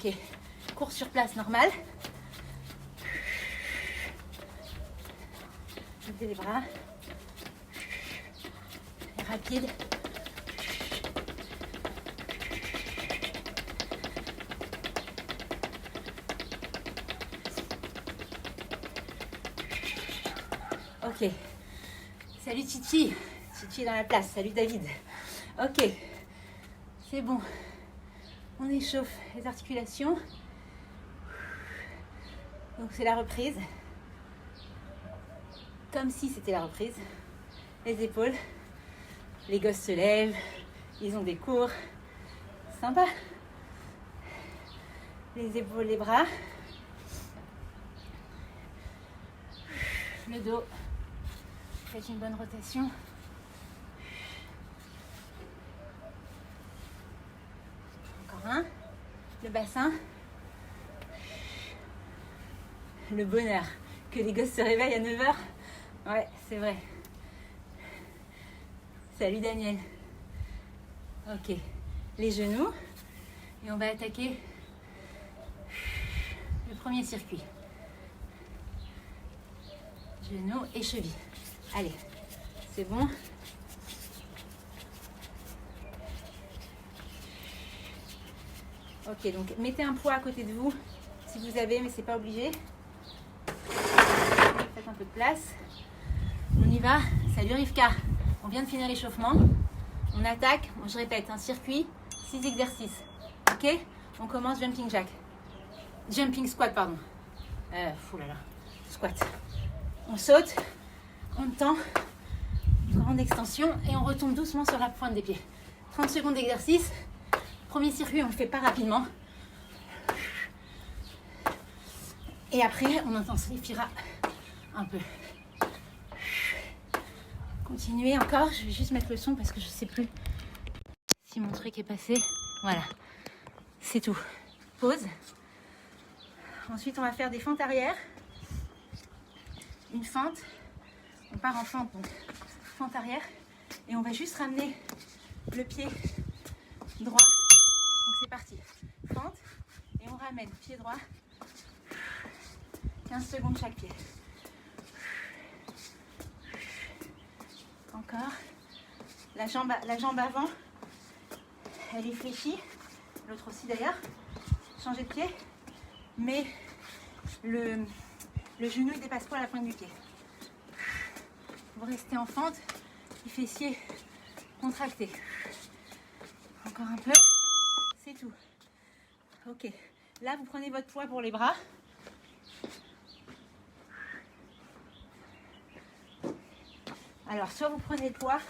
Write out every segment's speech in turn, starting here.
Ok, cours sur place normal. Levez les bras. Rapide. Ok. Salut Titi. Titi est dans la place. Salut David. Ok. C'est bon. On échauffe les articulations. Donc c'est la reprise. Comme si c'était la reprise. Les épaules. Les gosses se lèvent. Ils ont des cours. Sympa. Les épaules, les bras. Le dos. Faites une bonne rotation. Encore un. Le bassin. Le bonheur. Que les gosses se réveillent à 9h. Ouais, c'est vrai. Salut Daniel. Ok. Les genoux. Et on va attaquer le premier circuit. Genoux et chevilles. Allez, c'est bon. Ok, donc mettez un poids à côté de vous si vous avez, mais c'est pas obligé. Faites un peu de place. On y va. Salut Rivka. On vient de finir l'échauffement. On attaque, je répète, un circuit, 6 exercices. Ok? On commence jumping jack. Jumping squat, pardon. Oulala. Squat. On saute, on tend, grande extension et on retombe doucement sur la pointe des pieds. 30 secondes d'exercice. Premier circuit, on ne le fait pas rapidement. Et après, on intensifiera un peu. Continuez encore. Je vais juste mettre le son parce que je ne sais plus si mon truc est passé. Voilà. C'est tout. Pause. Ensuite, on va faire des fentes arrière. Une fente. On part en fente, donc fente arrière. Et on va juste ramener le pied droit. Donc c'est parti. Fente. Et on ramène pied droit. 15 secondes chaque pied. Encore. La jambe avant, elle est fléchie. L'autre aussi d'ailleurs. Changez de pied. Mais le genou ne dépasse pas la pointe du pied. Vous restez en fente. Les fessiers contractés. Encore un peu. C'est tout. Ok. Là, vous prenez votre poids pour les bras. Alors, soit vous prenez le poids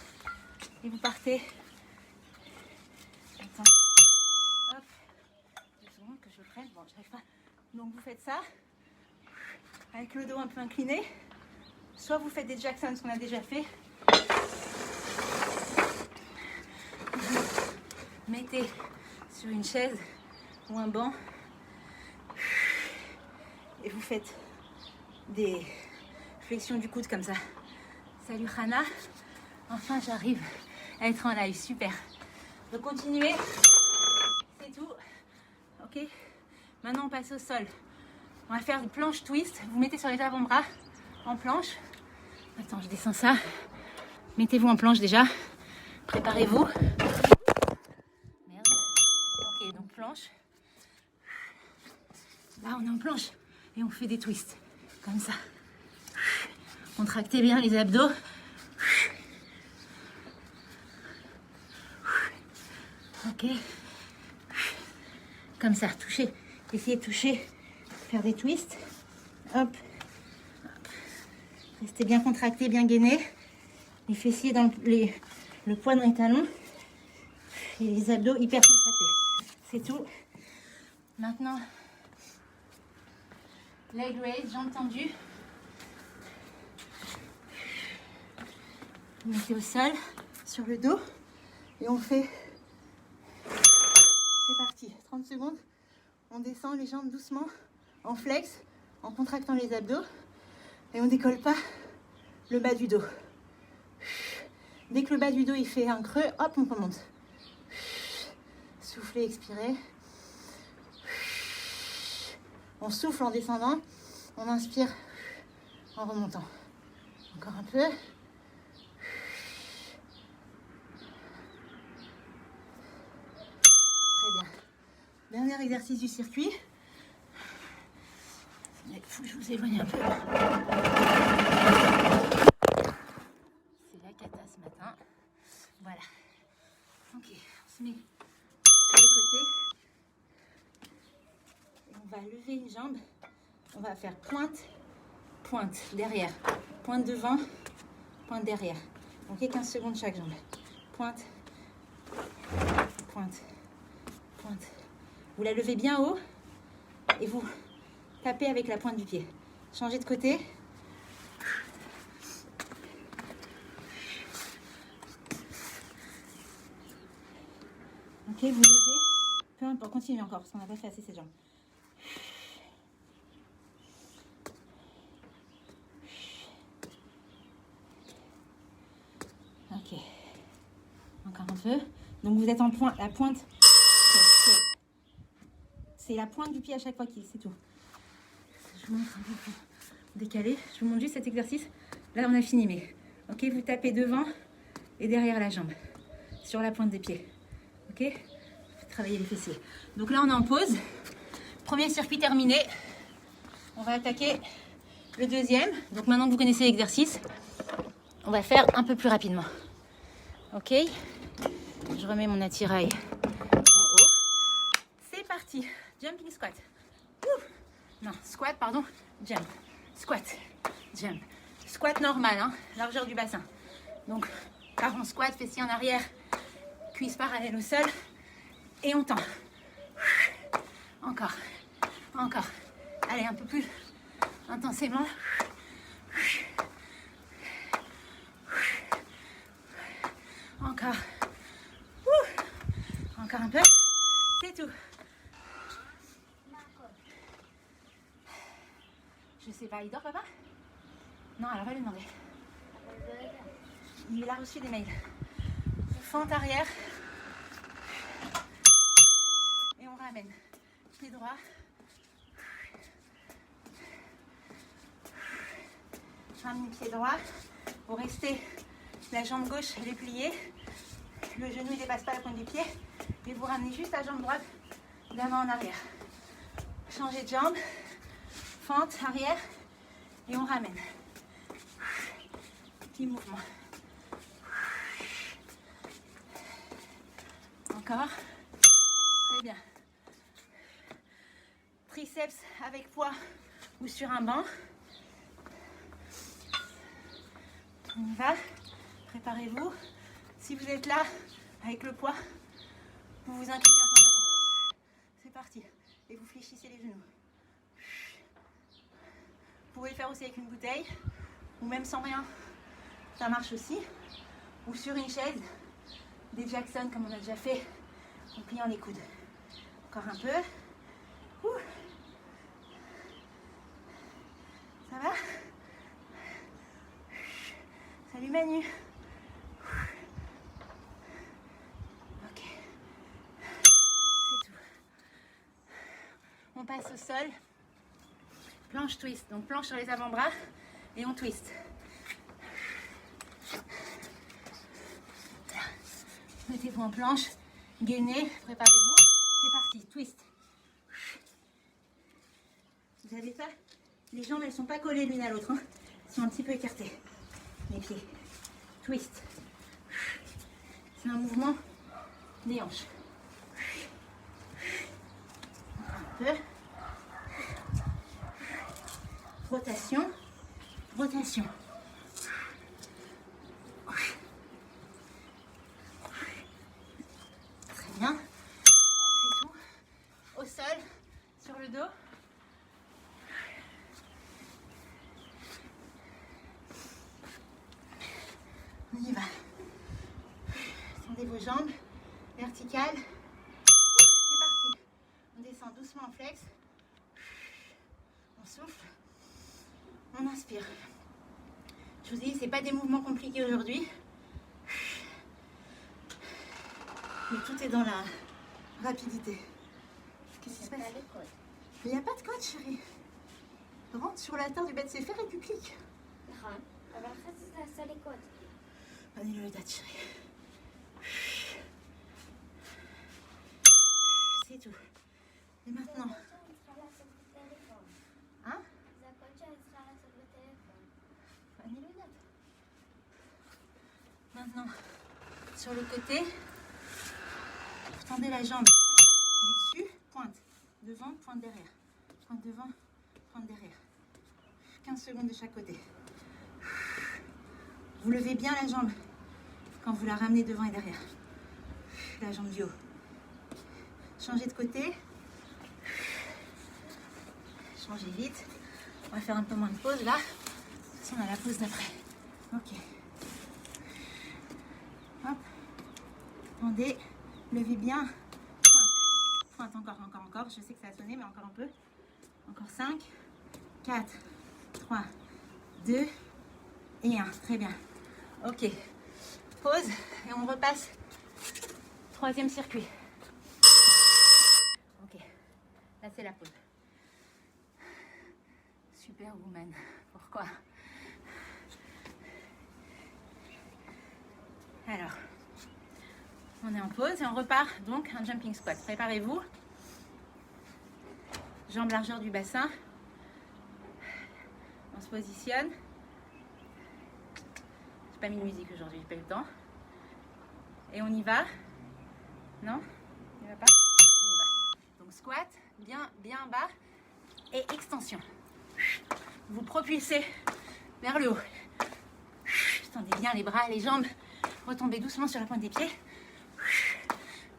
et vous partez. Attends. Hop. 2 secondes que je le prenne. Bon, j'arrive pas. Donc, vous faites ça avec le dos un peu incliné. Soit vous faites des Jacksons, ce qu'on a déjà fait. Vous mettez sur une chaise ou un banc et vous faites des flexions du coude comme ça. Salut Hana, enfin j'arrive à être en live, super. Donc continuez, c'est tout. Ok, maintenant on passe au sol. On va faire une planche twist. Vous mettez sur les avant-bras en planche. Attends, je descends ça. Mettez-vous en planche déjà. Préparez-vous. Merde. Ok, donc planche. Là on est en planche et on fait des twists comme ça. Contractez bien les abdos. Ok. Comme ça, touchez. Essayez de toucher. Faire des twists. Hop. Restez bien contracté, bien gainé. Les fessiers dans le poids dans les talons. Et les abdos hyper contractés. C'est tout. Maintenant, leg raise, jambes tendues. Vous mettez au sol, sur le dos. Et on fait... C'est parti. 30 secondes. On descend les jambes doucement, en flex, en contractant les abdos. Et on décolle pas le bas du dos. Dès que le bas du dos il fait un creux, hop, on remonte. Soufflez, expirez. On souffle en descendant. On inspire en remontant. Encore un peu. Très bien. Dernier exercice du circuit. Il faut que je vous éloigne un peu. C'est la cata ce matin. Voilà. Ok, on se met sur le côté. Et on va lever une jambe. On va faire pointe, pointe, derrière. Pointe devant, pointe derrière. Ok, 15 secondes chaque jambe. Pointe, pointe, pointe. Vous la levez bien haut et vous tapez avec la pointe du pied. Changez de côté. Ok, vous levez. Peu importe, continuez encore parce qu'on n'a pas fait assez cette jambe. Ok. Encore un peu. Donc vous êtes en pointe. La pointe. C'est la pointe du pied à chaque fois qui. C'est tout. Je vous montre un peu plus décalé. Je vous montre juste cet exercice. Là, on a fini, mais. Ok, vous tapez devant et derrière la jambe. Sur la pointe des pieds. Ok? Travailler les fessiers. Donc là, on est en pause. Premier circuit terminé. On va attaquer le deuxième. Donc maintenant que vous connaissez l'exercice, on va faire un peu plus rapidement. Ok? Je remets mon attirail en haut. C'est parti. Jumping squat. Ouh. Non, squat, pardon. Jump. Squat. Jump. Squat normal, hein, largeur du bassin. Donc, part en squat, fessier en arrière, cuisse parallèle au sol. Et on tend. Encore. Encore. Allez, un peu plus intensément. Encore. Encore un peu. C'est tout. Je sais pas, il dort papa? Non, alors va lui demander. Il a reçu des mails. Fente arrière. Et on ramène. Pied droit. Je ramène pied droit. Vous restez la jambe gauche, elle est pliée. Le genou ne dépasse pas la pointe du pied. Et vous ramenez juste la jambe droite d'avant en arrière. Changez de jambe. Fente arrière. Et on ramène. Petit mouvement. Encore. Très bien. Triceps avec poids ou sur un banc. On y va. Préparez-vous. Si vous êtes là avec le poids, vous vous inclinez un peu en avant. C'est parti. Et vous fléchissez les genoux. Vous pouvez le faire aussi avec une bouteille ou même sans rien. Ça marche aussi. Ou sur une chaise. Des Jackson comme on a déjà fait en pliant les coudes. Encore un peu. Ouh. Ça va? Salut Manu. Ok. C'est tout. On passe au sol. Planche twist. Donc planche sur les avant-bras et on twist. Mettez-vous en planche, gainez, préparez-vous. C'est parti, twist. Vous avez ça? Les jambes, elles ne sont pas collées l'une à l'autre. Hein. Elles sont un petit peu écartées. Les pieds. Twist. C'est un mouvement des hanches. Un peu. Rotation. Rotation. Bien. Et tout. Au sol, sur le dos. On y va. Tendez vos jambes. Verticales. C'est parti. On descend doucement en flex. On souffle. On inspire. Je vous dis, c'est pas des mouvements compliqués aujourd'hui. Mais tout est dans la rapidité. Qu'est-ce qui se passe? Il n'y a pas de code, chérie. Rentre sur la terre du bête c'est faire et tu cliques. נכון, אבל אחרי זה תעשה לי קוד. אני לא יודעת, chérie. C'est tout. Et maintenant, זה הקוד שאני צריכה לעשות בטלפון. hein? זה הקוד שאני צריכה לעשות בטלפון. אני לא יודעת. Maintenant, sur le côté, vous tendez la jambe du dessus, pointe devant, pointe derrière. Pointe devant, pointe derrière. 15 secondes de chaque côté. Vous levez bien la jambe quand vous la ramenez devant et derrière. La jambe du haut. Changez de côté. Changez vite. On va faire un peu moins de pause là. Si on a la pause d'après. Ok. Hop. Tendez. Levez bien. Pointe. Pointe encore. Je sais que ça a sonné, mais encore un peu. Encore 5, 4, 3, 2 et 1. Très bien. Ok. Pause et on repasse. Troisième circuit. Ok. Là, c'est la pause. Superwoman. Pourquoi? Alors, on est en pause et on repart donc un jumping squat. Préparez-vous. Jambes largeur du bassin. On se positionne. J'ai pas mis de musique aujourd'hui, j'ai pas eu le temps. Et on y va. Non? Il va pas? On y va. Donc squat, bien bas et extension. Vous propulsez vers le haut. Tendez bien les bras, les jambes. Retombez doucement sur la pointe des pieds.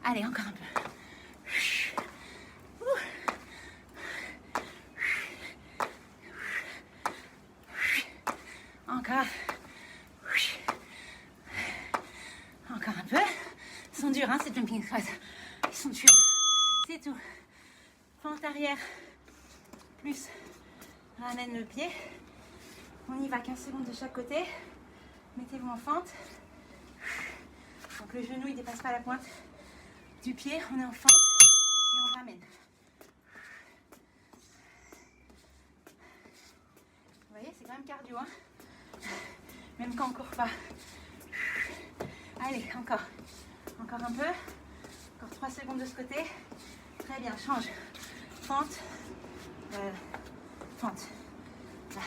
Allez, encore un peu. Encore. Encore un peu. Ils sont durs, hein, ces jumping squats. Ils sont durs. C'est tout. Fente arrière. Plus. Ramène le pied. On y va, 15 secondes de chaque côté. Mettez-vous en fente. Donc le genou, il ne dépasse pas la pointe du pied. On est en fente. Et on ramène. Vous voyez, c'est quand même cardio, hein. Même quand on ne court pas. Allez, encore. Encore un peu. Encore 3 secondes de ce côté. Très bien, change. Fente. Fente. Là.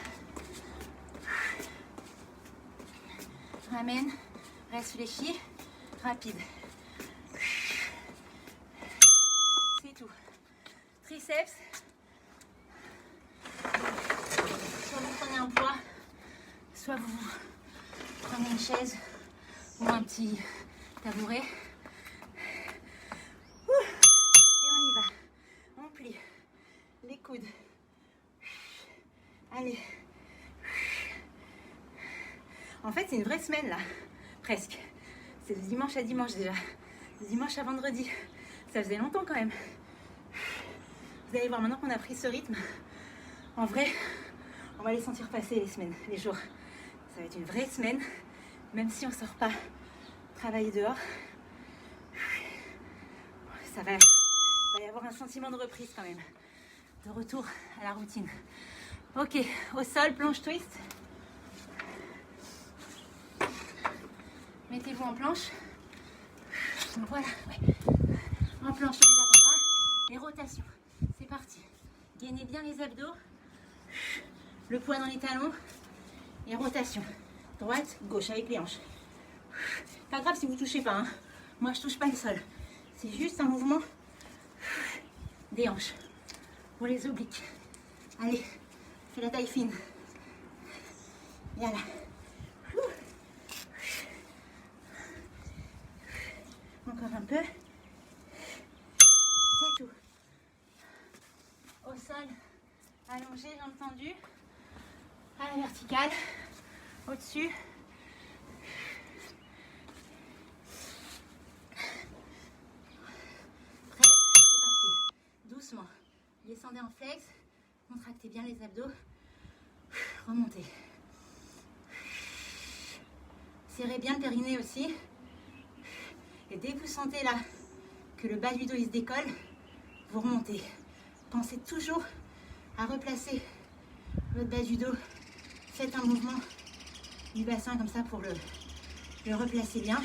Ramène. Réfléchis. Rapide. C'est tout. Triceps. Soit vous prenez un poids, soit vous prenez une chaise ou un petit tabouret. Et on y va. On plie les coudes. Allez. En fait, c'est une vraie semaine là, presque. C'est de dimanche à dimanche déjà. De dimanche à vendredi. Ça faisait longtemps quand même. Vous allez voir maintenant qu'on a pris ce rythme. En vrai, on va les sentir passer les semaines, les jours. Ça va être une vraie semaine, même si on ne sort pas travailler dehors. Il va y avoir un sentiment de reprise quand même. De retour à la routine. Ok, au sol, planche twist. Mettez-vous en planche. Voilà, ouais. En planche sur les avant-bras. Et rotation. C'est parti. Gainez bien les abdos. Le poids dans les talons. Et rotation. Droite, gauche avec les hanches. Pas grave si vous ne touchez pas. Hein. Moi, je ne touche pas le sol. C'est juste un mouvement des hanches. Pour les obliques. Allez, fais la taille fine. Voilà. Encore un peu. C'est tout. Au sol, allongé, jambes tendues. À la verticale. Au-dessus. Prêt? C'est parti. Doucement. Descendez en flex. Contractez bien les abdos. Remontez. Serrez bien le périnée aussi. Et dès que vous sentez là que le bas du dos il se décolle, vous remontez. Pensez toujours à replacer votre bas du dos. Faites un mouvement du bassin comme ça pour le replacer bien.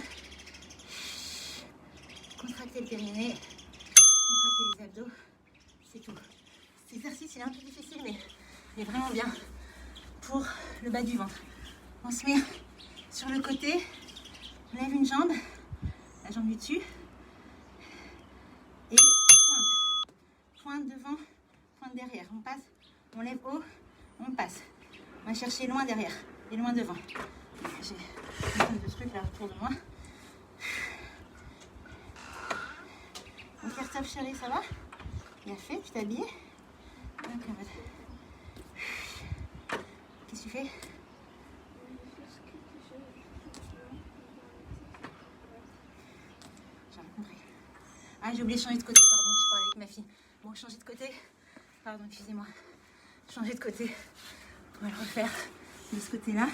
Contractez le périnée, contractez les abdos, c'est tout. Cet exercice il est un peu difficile mais il est vraiment bien pour le bas du ventre. On se met sur le côté, on lève une jambe, la jambe du dessus et pointe devant, pointe derrière. On passe, on lève haut, on passe. On va chercher loin derrière et loin devant. J'ai un peu de trucs là autour de moi. Ok, stop chérie, ça va? Bien fait, tu t'habilles? Qu'est-ce que tu fais? J'ai rien compris. Ah, j'ai oublié de changer de côté, pardon, je parlais avec ma fille. Bon, changer de côté. Pardon, excusez-moi. Changer de côté. On va le refaire de ce côté-là.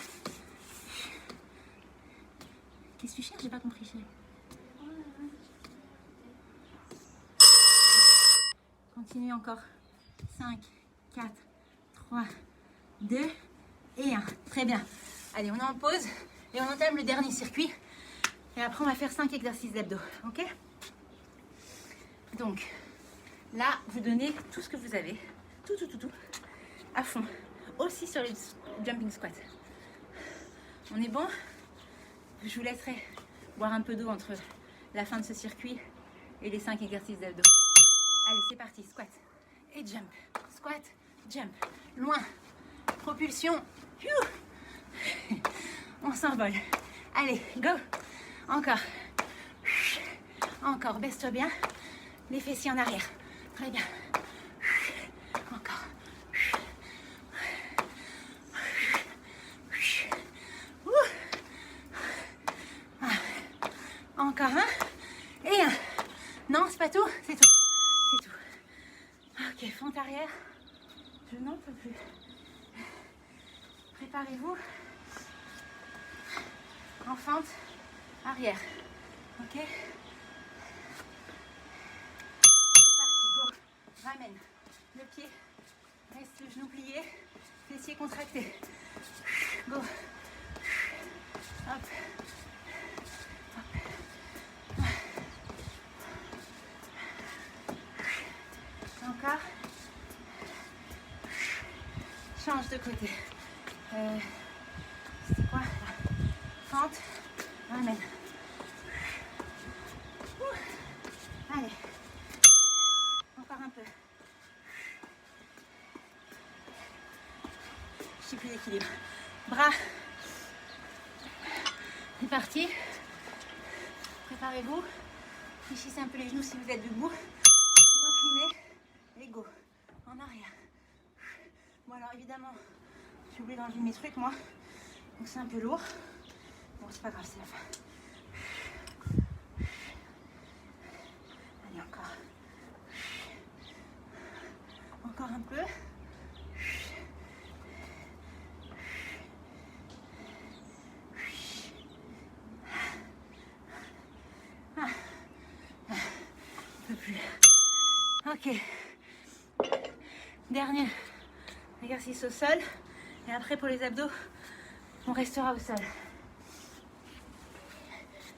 Qu'est-ce que tu cherches? J'ai pas compris, chérie. Continue encore. 5, 4, 3, 2 et 1. Très bien. Allez, on est en pause et on entame le dernier circuit. Et après, on va faire 5 exercices d'abdos. Ok? Donc, là, vous donnez tout ce que vous avez. Tout. À fond. Aussi sur les jumping squats. On est bon? Je vous laisserai boire un peu d'eau entre la fin de ce circuit et les 5 exercices d'abdos. Allez, c'est parti. Squat et jump. Squat, jump. Loin. Propulsion. On s'envole. Allez, go. Encore. Encore. Baisse-toi bien. Les fessiers en arrière. Très bien. Encore. Encore un. Et un. Non, c'est pas tout. C'est tout. C'est tout. Ok, fente arrière. Je n'en peux plus. Préparez-vous. En fente arrière. Ok. C'est parti. Go. Ramène le pied. Reste le genou plié. Fessier contracté. Go. Hop. Encore. Change de côté. C'est quoi? Fente. Ramène. Allez. Encore un peu. Je sais plus l'équilibre. Bras. C'est parti. Préparez-vous. Fléchissez un peu les genoux si vous êtes debout. Vous inclinez. Et go. En arrière. Bon alors évidemment, j'ai oublié d'enlever mes trucs moi. Donc c'est un peu lourd. Bon c'est pas grave, c'est la fin. Allez encore. Encore un peu. Un peu plus. Ok. Dernier exercice au sol. Et après pour les abdos, on restera au sol.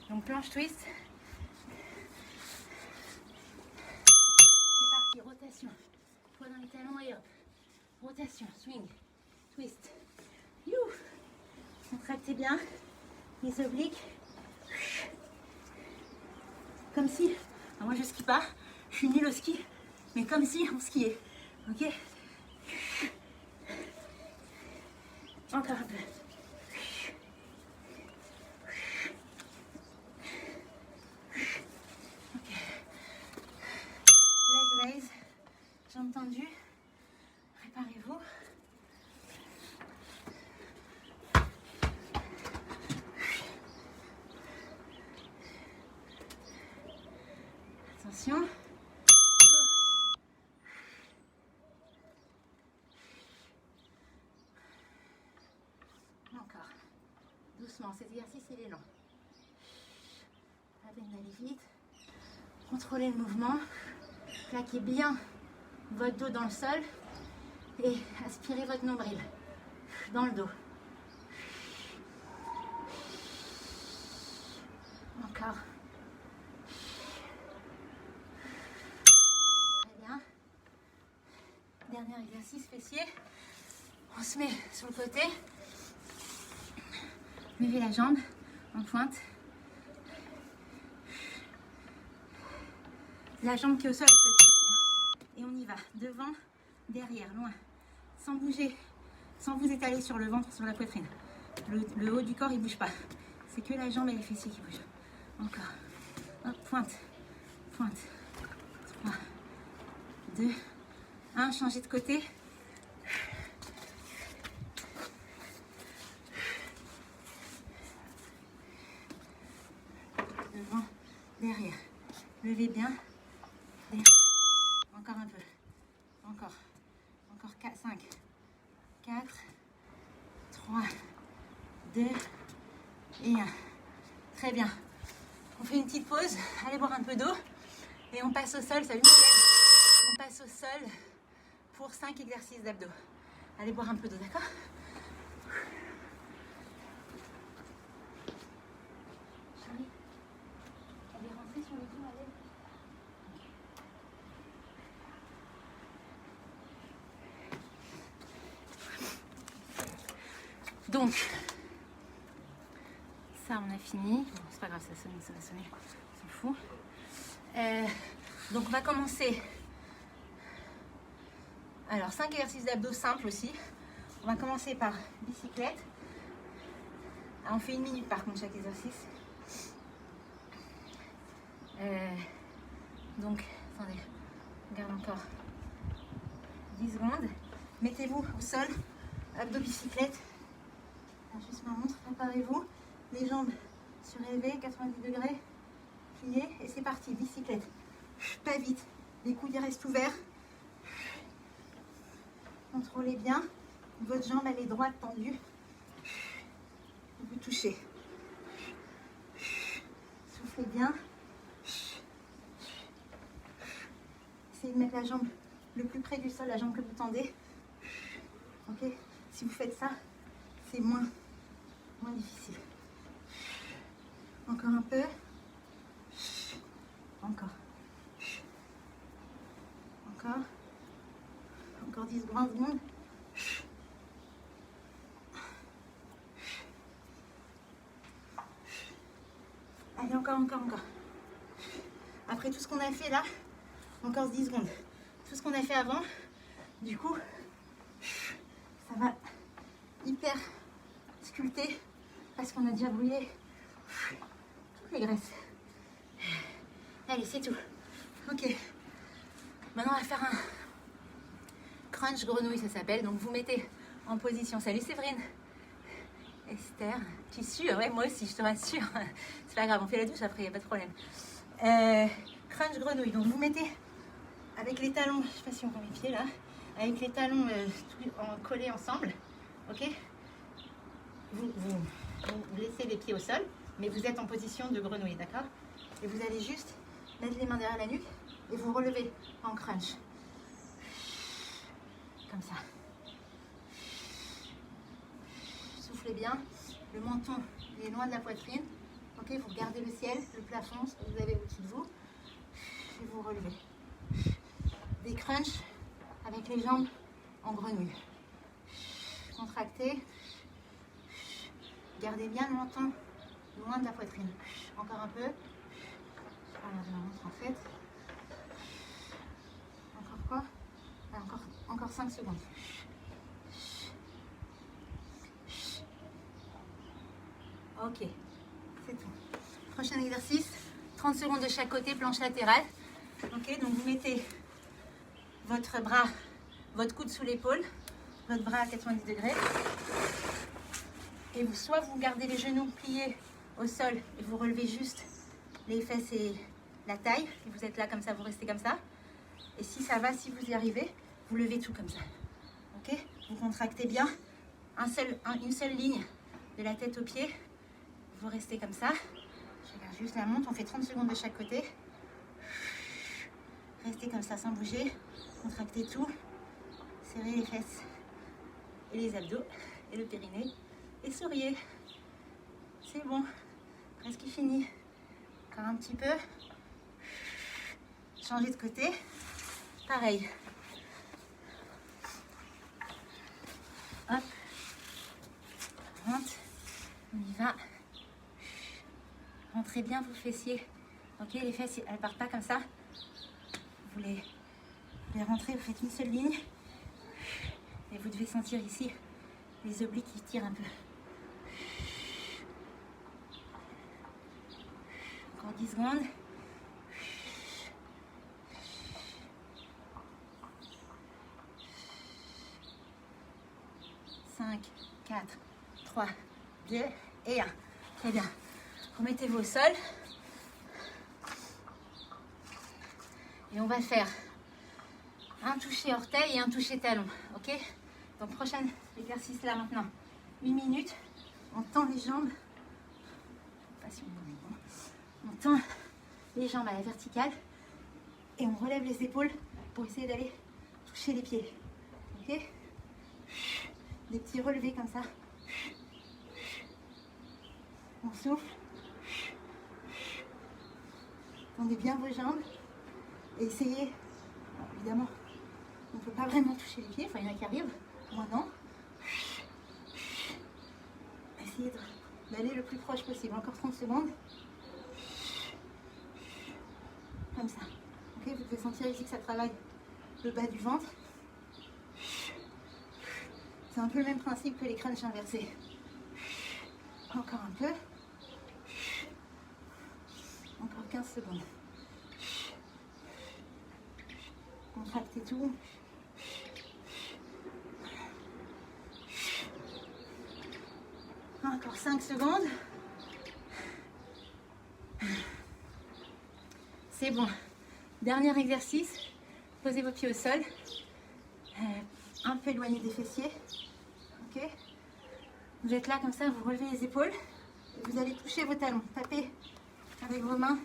Donc planche twist. C'est parti, rotation. Poids dans les talons et hop. Rotation, swing, twist. You. Contractez bien les obliques. Comme si, alors moi je skie pas, je suis nulle au ski, mais comme si on skiait. Ok? Encore un peu. Ok. Leg raise, jambes tendues. Préparez-vous. Attention. Encore. Doucement, cet exercice il est long. Pas peine d'aller vite. Contrôlez le mouvement. Plaquez bien votre dos dans le sol et aspirez votre nombril dans le dos. Encore. Très bien. Dernier exercice fessier. On se met sur le côté. Levez la jambe en pointe. La jambe qui est au sol, elle peut le toucher. Et on y va. Devant, derrière, loin. Sans bouger. Sans vous étaler sur le ventre, sur la poitrine. Le haut du corps, il ne bouge pas. C'est que la jambe et les fessiers qui bougent. Encore. Hop, pointe. Pointe. 3, 2, 1. Changez de côté. Devant, derrière. Levez bien. Derrière. Encore un peu. Encore. Encore 4, 5, 4, 3, 2 et 1. Très bien. On fait une petite pause. Allez boire un peu d'eau. Et on passe au sol. Salut Mylène. On passe au sol pour 5 exercices d'abdos. Allez boire un peu d'eau, d'accord? Chérie, elle est rentrée sur le dos, allez. Donc, ça on a fini. Bon, c'est pas grave, ça sonne, ça va sonner, on s'en fout. Donc on va commencer. Alors 5 exercices d'abdos simples aussi. On va commencer par bicyclette. Ah, on fait 1 minute par contre chaque exercice. Donc, attendez, on garde encore 10 secondes. Mettez-vous au sol, abdos bicyclette. Juste ma montre, préparez-vous. Les jambes surélevées, 90 degrés, pliées. Et c'est parti, bicyclette. Pas vite, les coudes restent ouverts. Contrôlez bien. Votre jambe, elle est droite, tendue. Vous touchez. Soufflez bien. Essayez de mettre la jambe le plus près du sol, la jambe que vous tendez. Ok? Si vous faites ça, c'est moins difficile. Encore un peu. Encore. Encore. Encore 10, 20 secondes. Allez, encore. Après tout ce qu'on a fait là, encore 10 secondes. Tout ce qu'on a fait avant, du coup, ça va hyper sculpter parce qu'on a déjà brûlé toutes les graisses. Allez, c'est tout. Ok. Maintenant, on va faire un crunch grenouille, ça s'appelle. Donc, vous mettez en position. Salut Séverine. Esther, tu sues? Ouais, moi aussi, je te rassure. C'est pas grave, on fait la douche après, il n'y a pas de problème. Crunch grenouille. Donc, vous mettez avec les talons, je ne sais pas si on voit mes pieds là, avec les talons collés ensemble. Ok? Vous laissez les pieds au sol, mais vous êtes en position de grenouille, d'accord? Et vous allez juste mettre les mains derrière la nuque et vous relevez en crunch. Comme ça. Soufflez bien. Le menton est loin de la poitrine. Ok, vous regardez le ciel, le plafond, ce que vous avez au-dessus de vous. Et vous relevez. Des crunchs avec les jambes en grenouille. Contractez. Gardez bien le menton loin de la poitrine. Encore un peu. Voilà, je la montre en fait. Encore quoi? Encore 5 secondes. Ok, c'est tout. Prochain exercice, 30 secondes de chaque côté, planche latérale. Ok, donc vous mettez votre bras, votre coude sous l'épaule, votre bras à 90 degrés. Et soit vous gardez les genoux pliés au sol et vous relevez juste les fesses et la taille. Et vous êtes là comme ça, vous restez comme ça. Et si ça va, si vous y arrivez, vous levez tout comme ça. Ok? Vous contractez bien. Une seule ligne de la tête aux pieds. Vous restez comme ça. Je regarde juste la montre. On fait 30 secondes de chaque côté. Restez comme ça sans bouger. Contractez tout. Serrez les fesses et les abdos et le périnée. Et souriez. C'est bon. Presque fini. Encore un petit peu. Changez de côté. Pareil. Hop. Rentre. On y va. Rentrez bien vos fessiers. Ok, les fesses, elles partent pas comme ça. Vous les rentrez, vous faites une seule ligne. Et vous devez sentir ici les obliques qui tirent un peu. Encore 10 secondes. 5, 4, 3, 2 et 1. Très bien. Remettez-vous au sol. Et on va faire un toucher orteil et un toucher talon. Ok? Donc prochain exercice là maintenant. 1 minute. On tend les jambes. Pas si on tend les jambes à la verticale. Et on relève les épaules pour essayer d'aller toucher les pieds. Ok? Des petits relevés comme ça. On souffle. Tendez bien vos jambes. Et essayez, alors évidemment, on ne peut pas vraiment toucher les pieds, enfin il y en a qui arrivent, moi non. Essayez d'aller le plus proche possible, encore 30 secondes. Comme ça. Ok, vous pouvez sentir ici que ça travaille le bas du ventre. C'est un peu le même principe que les crunchs inversés. Encore un peu. Encore 15 secondes. Contractez tout. Encore 5 secondes. C'est bon. Dernier exercice. Posez vos pieds au sol. Un peu éloigné des fessiers. Ok. Vous êtes là comme ça, vous relevez les épaules. Et vous allez toucher vos talons. Tapez avec vos mains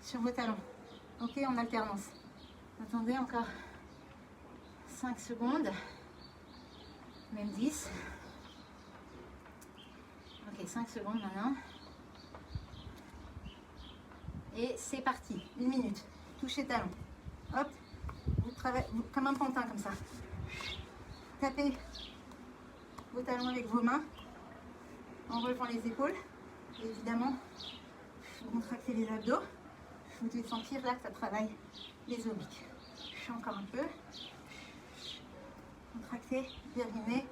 sur vos talons. Ok, en alternance. Attendez encore 5 secondes. Même 10. Ok, 5 secondes maintenant. Et c'est parti. 1 minute. Touchez talons. Hop. Vous travaillez comme un pantin comme ça. Tapez vos talons avec vos mains en relevant les épaules. Et évidemment, vous contractez les abdos. Vous devez sentir là que ça travaille les obliques. Je fais encore un peu. Contractez, périnée.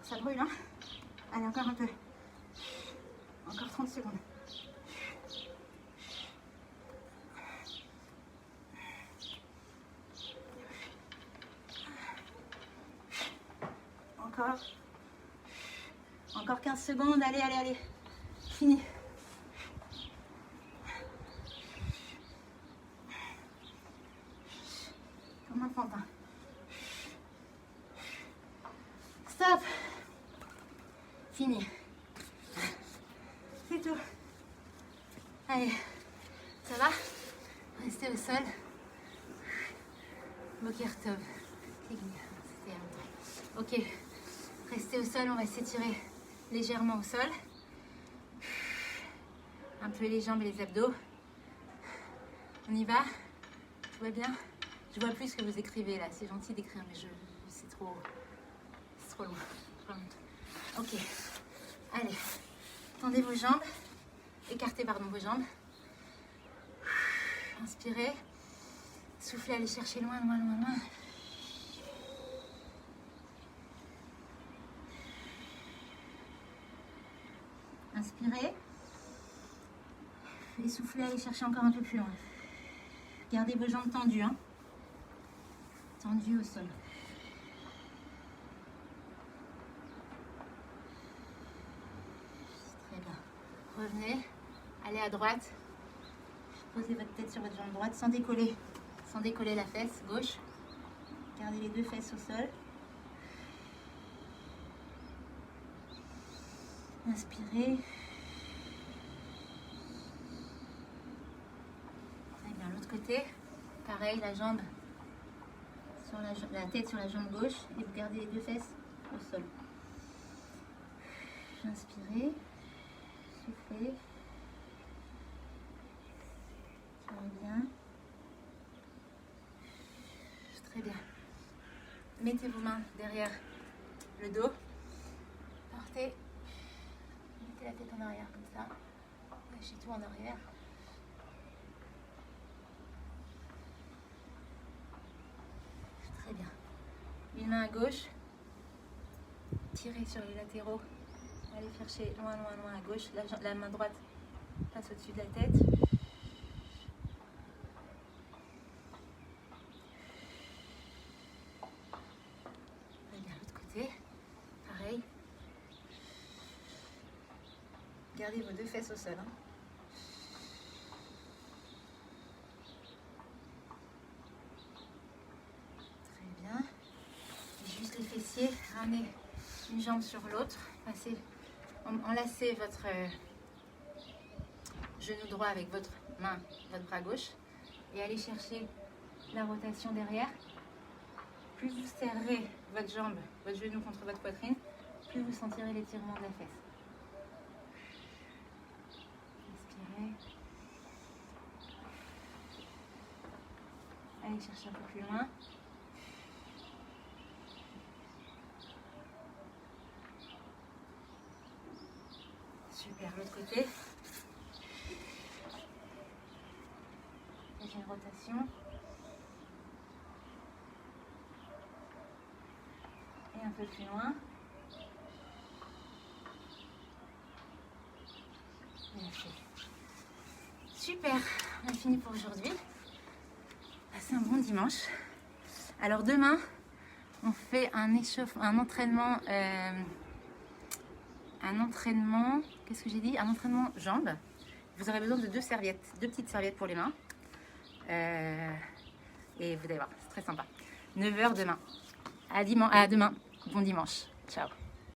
Ça brûle, hein? Allez, encore un peu. Encore 30 secondes. Encore 15 secondes. Allez, allez, allez. Fini. Comme un pantin. Stop. Fini. C'est tout. Allez. Ça va? Restez au sol. Boker Tov. Ok. Restez au sol, on va s'étirer légèrement au sol. Un peu les jambes et les abdos. On y va? Tout va bien? Je vois plus ce que vous écrivez là. C'est gentil d'écrire, mais c'est trop loin. Ok. Allez. Tendez vos jambes. Écartez, vos jambes. Inspirez. Soufflez, allez chercher loin, loin, loin, loin. Inspirez. Et soufflez, allez chercher encore un peu plus loin. Gardez vos jambes tendues. Hein. Tendues au sol. Très bien. Revenez. Allez à droite. Posez votre tête sur votre jambe droite sans décoller la fesse gauche. Gardez les deux fesses au sol. Inspirez. Très bien, l'autre côté. Pareil, la jambe sur la tête sur la jambe gauche et vous gardez les deux fesses au sol. Inspirez. Soufflez. Bien. Très bien. Mettez vos mains derrière le dos. Portez. Mettez la tête en arrière comme ça. Lâchez tout en arrière. Très bien. Une main à gauche. Tirez sur les latéraux. Allez chercher loin, loin, loin à gauche. La main droite passe au-dessus de la tête. Pareil. Gardez vos deux fesses au sol. Hein. Très bien. Et juste les fessiers. Ramenez une jambe sur l'autre. Passez, enlacez votre genou droit avec votre main, votre bras gauche. Et allez chercher la rotation derrière. Plus vous serrez votre jambe, votre genou contre votre poitrine, plus vous sentirez l'étirement de la fesse. Inspirez. Allez chercher un peu plus loin. Super, l'autre côté. Faites une rotation. Et un peu plus loin. Super, on a fini pour aujourd'hui. Passez un bon dimanche. Alors demain, on fait un entraînement, qu'est-ce que j'ai dit? Un entraînement jambes. Vous aurez besoin de deux petites serviettes pour les mains. Et vous allez voir, c'est très sympa. 9h demain. À demain. Bon dimanche. Ciao.